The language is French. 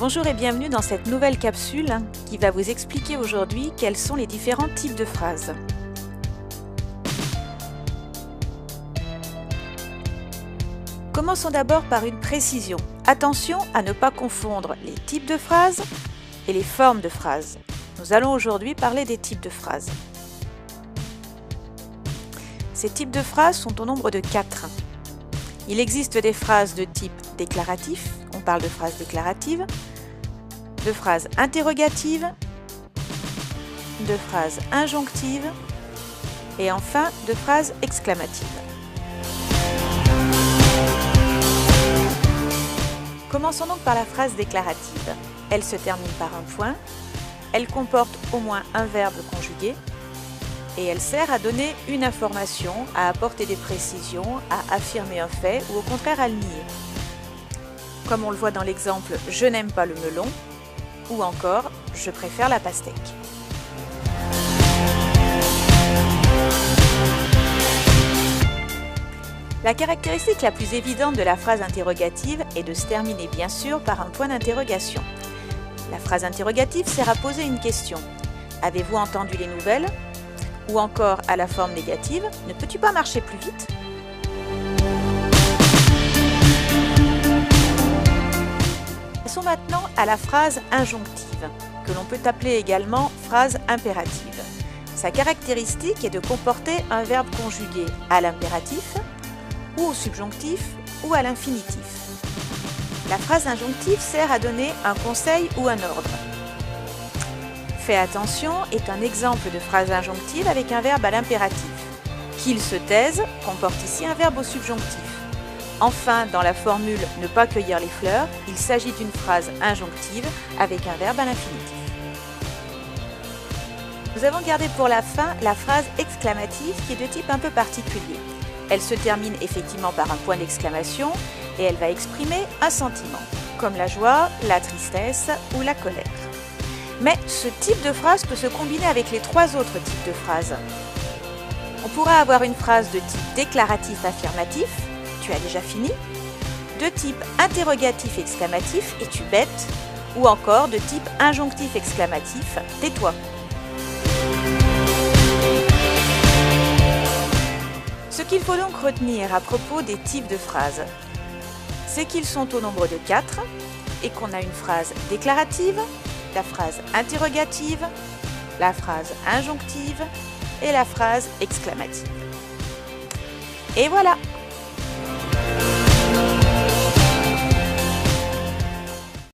Bonjour et bienvenue dans cette nouvelle capsule qui va vous expliquer aujourd'hui quels sont les différents types de phrases. Commençons d'abord par une précision. Attention à ne pas confondre les types de phrases et les formes de phrases. Nous allons aujourd'hui parler des types de phrases. Ces types de phrases sont au nombre de 4. Il existe des phrases de type déclaratif, on parle de phrases déclaratives, de phrases interrogatives, de phrases injonctives et enfin de phrases exclamatives. Commençons donc par la phrase déclarative. Elle se termine par un point, elle comporte au moins un verbe conjugué et elle sert à donner une information, à apporter des précisions, à affirmer un fait ou au contraire à le nier. Comme on le voit dans l'exemple « Je n'aime pas le melon » ou encore « Je préfère la pastèque ». La caractéristique la plus évidente de la phrase interrogative est de se terminer bien sûr par un point d'interrogation. La phrase interrogative sert à poser une question. Avez-vous entendu les nouvelles ? Ou encore à la forme négative, ne peux-tu pas marcher plus vite ? Passons maintenant à la phrase injonctive, que l'on peut appeler également phrase impérative. Sa caractéristique est de comporter un verbe conjugué à l'impératif, ou au subjonctif, ou à l'infinitif. La phrase injonctive sert à donner un conseil ou un ordre. Fais attention est un exemple de phrase injonctive avec un verbe à l'impératif. Qu'il se taise comporte ici un verbe au subjonctif. Enfin, dans la formule « ne pas cueillir les fleurs », il s'agit d'une phrase injonctive avec un verbe à l'infinitif. Nous avons gardé pour la fin la phrase exclamative qui est de type un peu particulier. Elle se termine effectivement par un point d'exclamation et elle va exprimer un sentiment, comme la joie, la tristesse ou la colère. Mais ce type de phrase peut se combiner avec les 3 autres types de phrases. On pourra avoir une phrase de type déclaratif affirmatif, tu as déjà fini, de type interrogatif exclamatif, es-tu bête, ou encore de type injonctif exclamatif, tais-toi. Ce qu'il faut donc retenir à propos des types de phrases, c'est qu'ils sont au nombre de 4 et qu'on a une phrase déclarative, la phrase interrogative, la phrase injonctive et la phrase exclamative. Et voilà!